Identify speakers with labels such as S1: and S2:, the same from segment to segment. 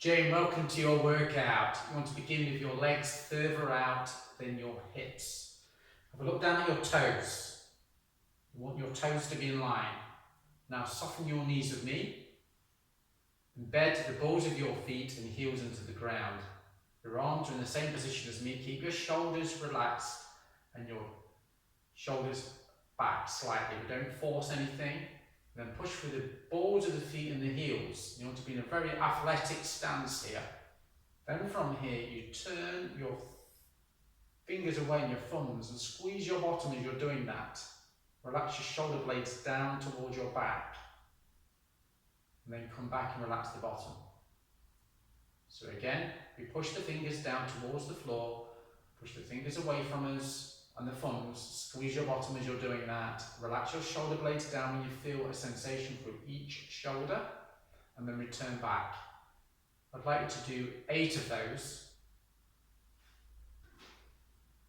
S1: Jane, welcome to your workout. You want to begin with your legs further out than your hips. Have a look down at your toes. You want your toes to be in line. Now soften your knees with me. Embed the balls of your feet and heels into the ground. Your arms are in the same position as me. Keep your shoulders relaxed and your shoulders back slightly, but don't force anything. Then push through the balls of the feet and the heels. You want to be in a very athletic stance here. Then from here, you turn your fingers away and your thumbs and squeeze your bottom as you're doing that. Relax your shoulder blades down towards your back. And then come back and relax the bottom. So again, we push the fingers down towards the floor, push the fingers away from us, and the thumbs, squeeze your bottom as you're doing that. Relax your shoulder blades down when you feel a sensation through each shoulder, and then return back. I'd like you to do 8 of those.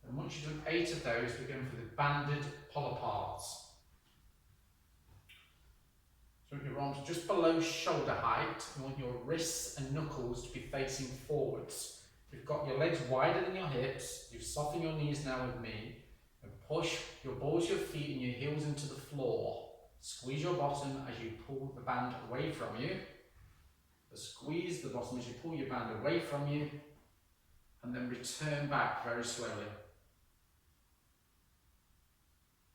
S1: And once you've done 8 of those, we're going for the banded pull aparts. So your arms just below shoulder height, you want your wrists and knuckles to be facing forwards. You've got your legs wider than your hips, you soften your knees now with me, and push your balls of your feet and your heels into the floor. Squeeze your bottom as you pull the band away from you. But squeeze the bottom as you pull your band away from you, and then return back very slowly.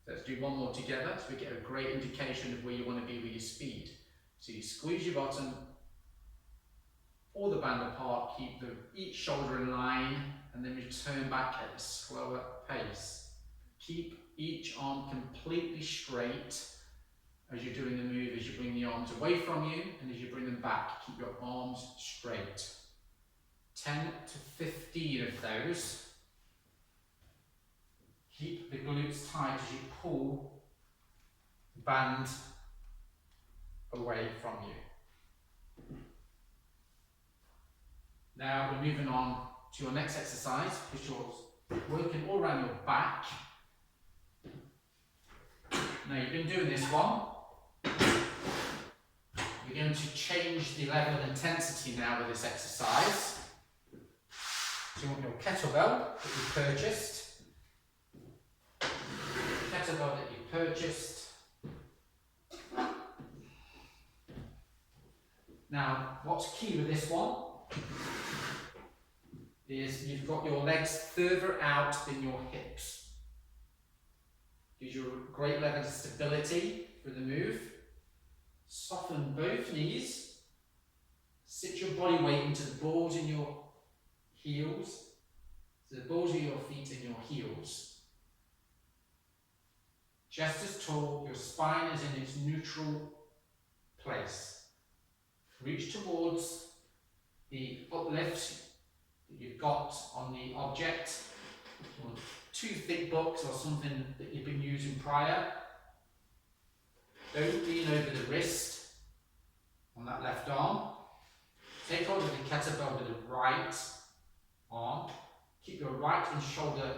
S1: Let's do one more together so we get a great indication of where you want to be with your speed. So you squeeze your bottom, pull the band apart, keep each shoulder in line, and then return back at a slower pace. Keep each arm completely straight as you're doing the move, as you bring the arms away from you, and as you bring them back, keep your arms straight. 10 to 15 of those. Keep the glutes tight as you pull the band away from you. Now we're moving on to your next exercise, which you're working all around your back. Now you've been doing this one. You're going to change the level of intensity now with this exercise. So you want your kettlebell that you purchased. Kettlebell that you purchased. Now, what's key with this one is you've got your legs further out than your hips. Gives you a great level of stability for the move. Soften both knees. Sit your body weight into the balls in your heels. So the balls of your feet and your heels. Chest is tall, your spine is in its neutral place. Reach towards the uplift that you've got on the object. 2 thick books or something that you've been using prior. Don't lean over the wrist on that left arm. Take hold of the kettlebell with the right arm. Keep your right shoulder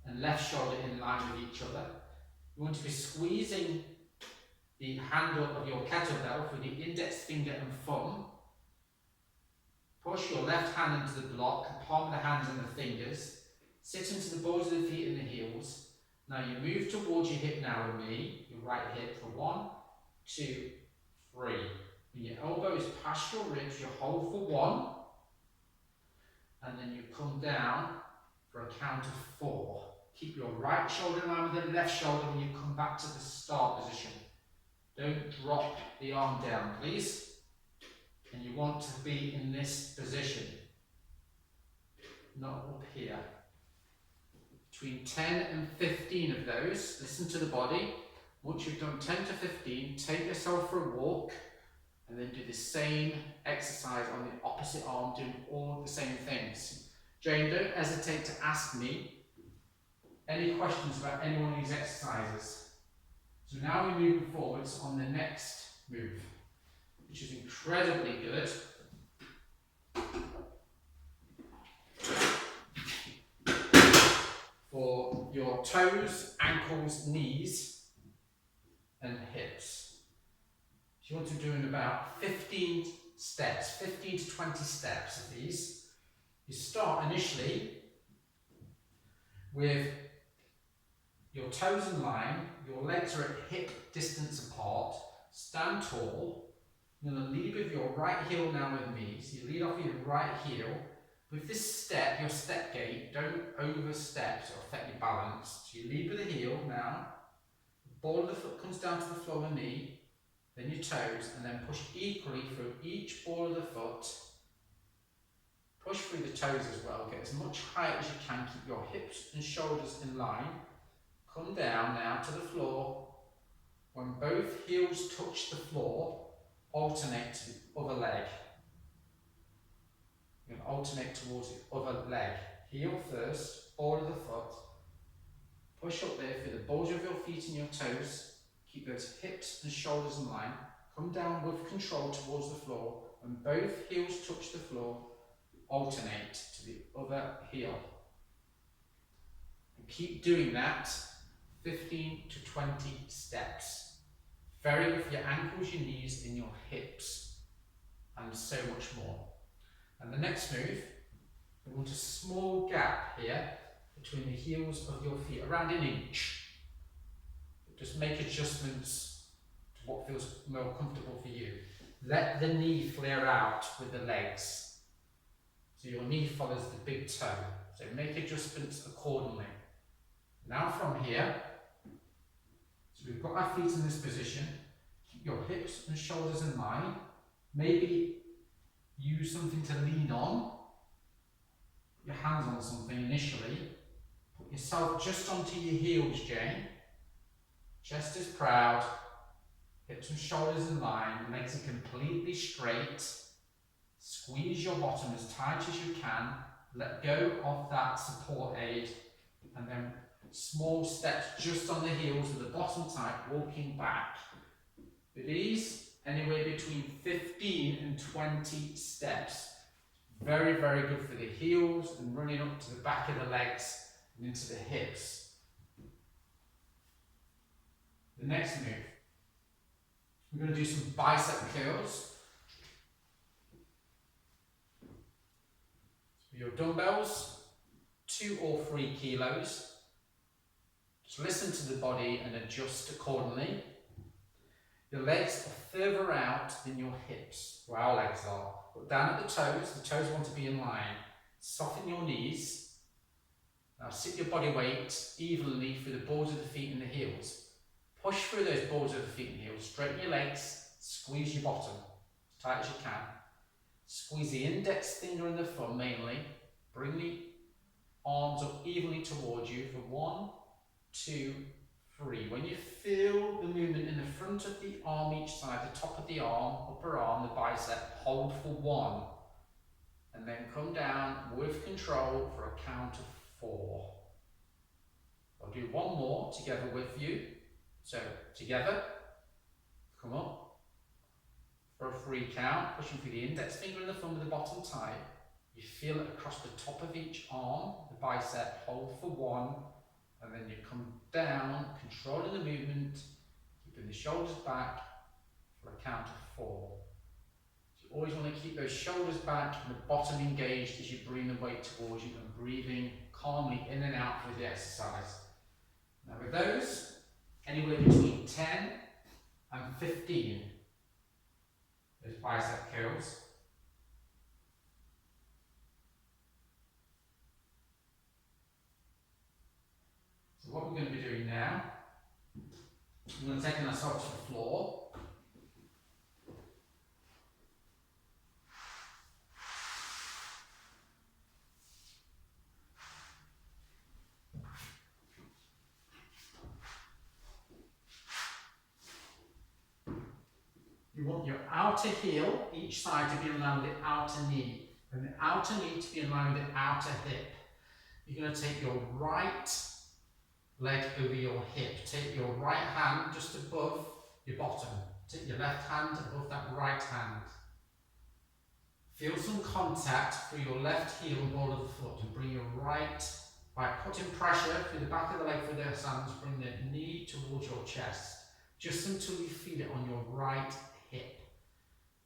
S1: and left shoulder in line with each other. You want to be squeezing the handle of your kettlebell through the index finger and thumb. Push your left hand into the block, palm of the hands and the fingers. Sit into the balls of the feet and the heels. Now you move towards your hip now with me, your right hip for 1, 2, 3. When your elbow is past your ribs, you hold for 1. And then you come down for a count of 4. Keep your right shoulder in line with the left shoulder when you come back to the start position. Don't drop the arm down, please. And you want to be in this position, not up here. Between 10 and 15 of those, listen to the body. Once you've done 10 to 15, take yourself for a walk and then do the same exercise on the opposite arm, doing all the same things. Jane, don't hesitate to ask me any questions about any one of these exercises. So now we're moving forwards on the next move, which is incredibly good. For your toes, ankles, knees, and hips. So you want to do in about 15 steps, 15 to 20 steps of these. You start initially with your toes in line, your legs are at hip distance apart, stand tall. You're going to lead with your right heel now with me. So you lead off with your right heel. With this step, your step gait, don't overstep to affect your balance. So you lead with the heel now. The ball of the foot comes down to the floor with me, then your toes, and then push equally through each ball of the foot. Push through the toes as well. Get as much height as you can. Keep your hips and shoulders in line. Come down now to the floor. When both heels touch the floor, alternate to the other leg. You're going to alternate towards the other leg. Heel first, ball of the foot. Push up there through the balls of your feet and your toes. Keep those hips and shoulders in line. Come down with control towards the floor. When both heels touch the floor, alternate to the other heel. And keep doing that 15 to 20 steps. Vary with your ankles, your knees, and your hips, and so much more. And the next move, we want a small gap here between the heels of your feet, around an inch. Just make adjustments to what feels more comfortable for you. Let the knee flare out with the legs. So your knee follows the big toe. So make adjustments accordingly. Now from here, so we've got our feet in this position. Keep your hips and shoulders in line. Maybe use something to lean on. Put your hands on something initially. Put yourself just onto your heels, Jane. Chest is proud. Hips and shoulders in line. Legs are completely straight. Squeeze your bottom as tight as you can. Let go of that support aid. And then small steps just on the heels with the bottom tight, walking back. With ease, anywhere between 15 and 20 steps. Very, very good for the heels and running up to the back of the legs and into the hips. The next move, we're going to do some bicep curls. So your dumbbells, 2 or 3 kilos. Just listen to the body and adjust accordingly. Your legs are further out than your hips, where our legs are. Look down at the toes want to be in line. Soften your knees. Now sit your body weight evenly through the balls of the feet and the heels. Push through those balls of the feet and heels. Straighten your legs, squeeze your bottom as tight as you can. Squeeze the index finger and the thumb mainly. Bring the arms up evenly towards you for 1, 2, 3. When you feel the movement in the front of the arm each side, the top of the arm, upper arm, the bicep, hold for 1. And then come down with control for a count of 4. I'll do one more together with you. So together, come up for a 3 count, pushing through the index finger and the thumb with the bottom tight. You feel it across the top of each arm, the bicep, hold for 1. And then you come down, controlling the movement, keeping the shoulders back for a count of 4. So you always want to keep those shoulders back and the bottom engaged as you bring the weight towards you and breathing calmly in and out with the exercise. Now with those, anywhere between 10 and 15, those bicep curls. What we're going to be doing now, I'm going to take ourselves to the floor. You want your outer heel, each side, to be in line with the outer knee, and the outer knee to be in line with the outer hip. You're going to take your right leg over your hip. Take your right hand just above your bottom. Take your left hand above that right hand. Feel some contact through your left heel and ball of the foot, and bring your right, by putting pressure through the back of the leg through the hands, bring the knee towards your chest, just until you feel it on your right hip.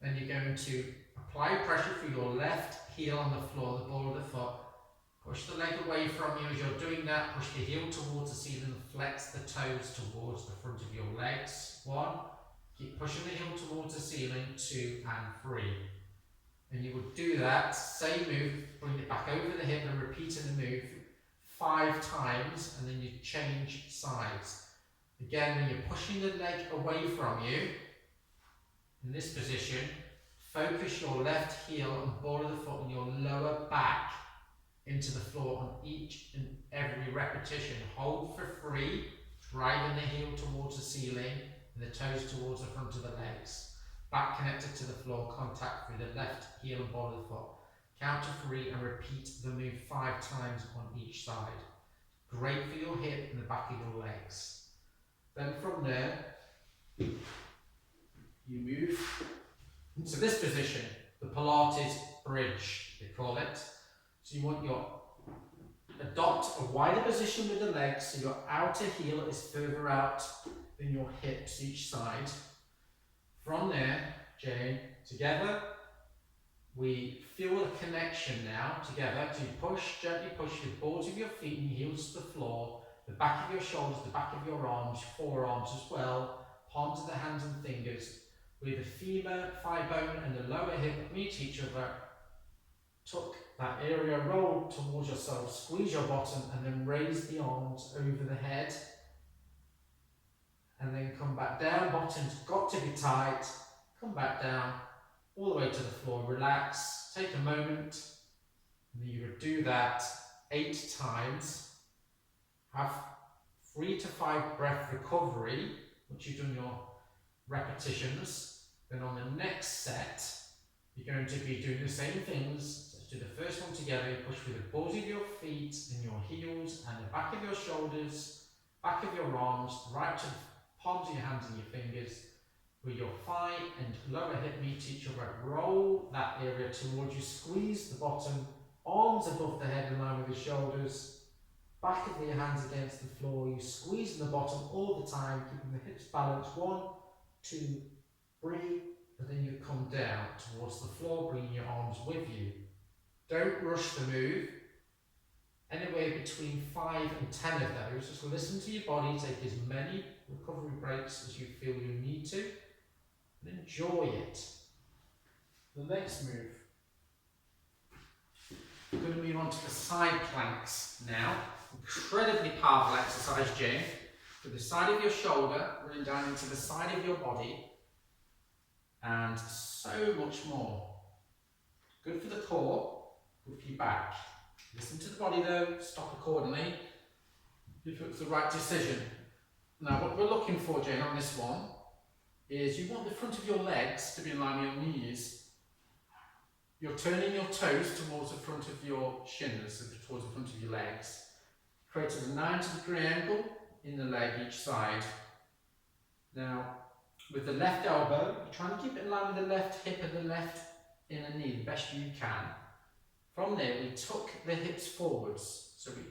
S1: Then you're going to Apply pressure through your left heel on the floor, the ball of the foot. Push the leg away from you as you're doing that. Push the heel towards the ceiling and flex the toes towards the front of your legs. 1. Keep pushing the heel towards the ceiling. 2 and 3. And you would do that same move, bring it back over the hip and repeating the move 5 times, and then you change sides. Again, when you're pushing the leg away from you, in this position, focus your left heel and ball of the foot and your lower back into the floor on each and every repetition. Hold for 3, driving the heel towards the ceiling and the toes towards the front of the legs. Back connected to the floor, contact through the left heel and ball of the foot. Count to 3 and repeat the move 5 times on each side. Great for your hip and the back of your legs. Then from there, you move into this position, the Pilates bridge, they call it. So you want your adopt a wider position with the legs, so your outer heel is further out than your hips each side. From there, Jane, together, we feel the connection now together. So you push, gently push the balls of your feet and your heels to the floor, the back of your shoulders, the back of your arms, forearms as well, palms of the hands and fingers, with the femur, thigh bone and the lower hip meet each other. Tuck that area, roll towards yourself, squeeze your bottom and then raise the arms over the head. And then come back down, bottom's got to be tight, come back down, all the way to the floor, relax, take a moment, and then you would do that 8 times. Have 3 to 5 breath recovery, once you've done your repetitions. Then on the next set, you're going to be doing the same things. So let's do the first one together. You push through the balls of your feet and your heels and the back of your shoulders, back of your arms, right to the palms of your hands and your fingers, where your thigh and lower hip meet each other. Roll that area towards you, squeeze the bottom, arms above the head in line with the shoulders, back of your hands against the floor. You squeeze the bottom all the time, keeping the hips balanced. 1, 2, 3, and then you come down towards the floor, bringing your arms with you. Don't rush the move. Anywhere between 5 and 10 of those. Just listen to your body, take as many recovery breaks as you feel you need to, and enjoy it. The next move, we're going to move on to the side planks now. Incredibly powerful exercise, Jane. To the side of your shoulder, running down into the side of your body, and so much more. Good for the core, good for your back. Listen to the body though, stop accordingly if it's the right decision. Now what we're looking for, Jane, on this one is you want the front of your legs to be in line with your knees. You're turning your toes towards the front of your shins, so towards the front of your legs. Creating a 90-degree angle in the leg each side. Now with the left elbow, you're trying to keep it in line with the left hip and the left inner knee the best you can. From there, we tuck the hips forwards. So we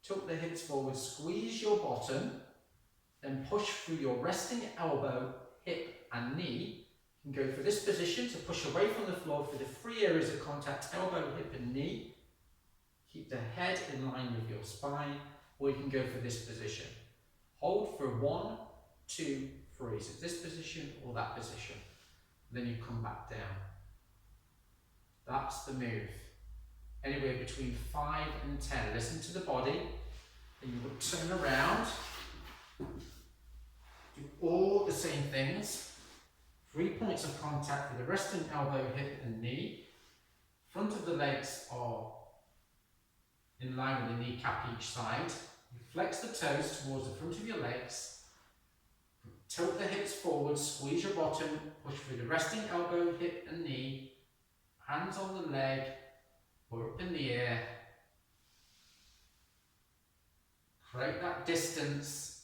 S1: tuck the hips forward, squeeze your bottom, then push through your resting elbow, hip and knee. You can go for this position to push away from the floor for the 3 areas of contact, elbow, hip and knee. Keep the head in line with your spine, or you can go for this position. Hold for 1, 2, 3. So this position or that position. Then you come back down. That's the move. Anywhere between 5 and 10. Listen to the body, and you will turn around. Do all the same things. 3 points of contact with the resting elbow, hip and knee. Front of the legs are in line with the kneecap each side. You flex the toes towards the front of your legs. Tilt the hips forward, squeeze your bottom, push through the resting elbow, hip and knee. Hands on the leg or up in the air. Create that distance.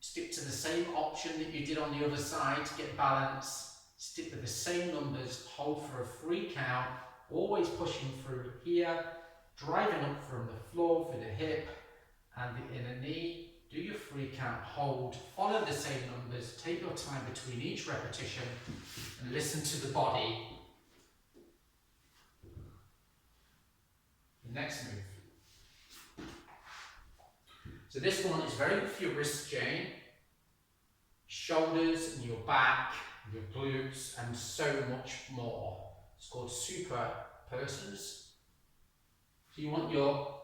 S1: Stick to the same option that you did on the other side to get balance. Stick with the same numbers. Hold for a 3 count. Always pushing through here. Driving up from the floor for the hip and the inner knee. Do your 3 count. Hold. Follow the same numbers. Take your time between each repetition and listen to the body. Next move. So this one is very good for your wrists, Jane, shoulders, and your back, your glutes, and so much more. It's called super persons. So you want your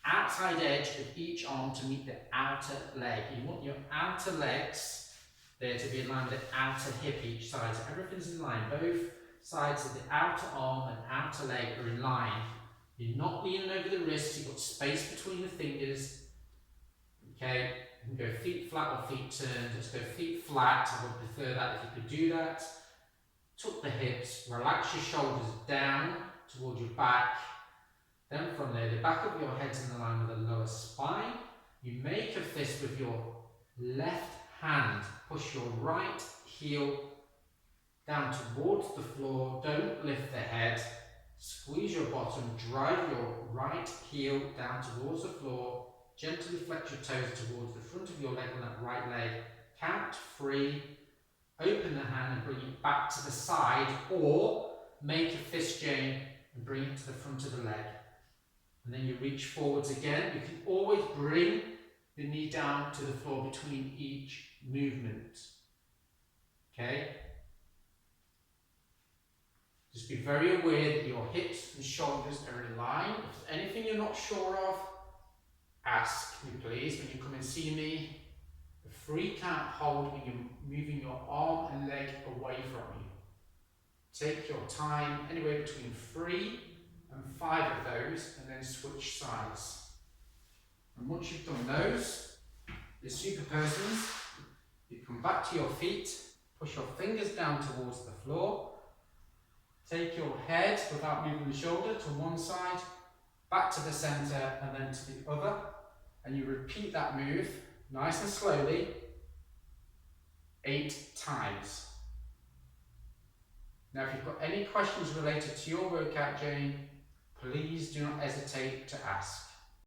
S1: outside edge of each arm to meet the outer leg. You want your outer legs there to be in line with the outer hip each side. So everything's in line. Both sides of the outer arm and outer leg are in line. You're not leaning over the wrists, you've got space between the fingers. Okay, you can go feet flat or feet turned. Let's go feet flat. I would prefer that if you could do that. Tuck the hips, relax your shoulders down towards your back. Then from there, the back of your head's in line with the lower spine. You make a fist with your left hand. Push your right heel down towards the floor. Don't lift the head. Squeeze your bottom. Drive your right heel down towards the floor. Gently flex your toes towards the front of your leg on that right leg. Count 3. Open the hand and bring it back to the side, or make a fist, Jane, and bring it to the front of the leg. And then you reach forwards again. You can always bring the knee down to the floor between each movement. Okay? Just be very aware that your hips and shoulders are in line. If there's anything you're not sure of, ask me please when you come and see me. A free count hold when you're moving your arm and leg away from you. Take your time, anywhere between 3 and 5 of those, and then switch sides. And once you've done those, the super persons, you come back to your feet, push your fingers down towards the floor, take your head without moving the shoulder to one side, back to the center, and then to the other, and you repeat that move nice and slowly 8 times. Now, if you've got any questions related to your workout, Jane, please do not hesitate to ask.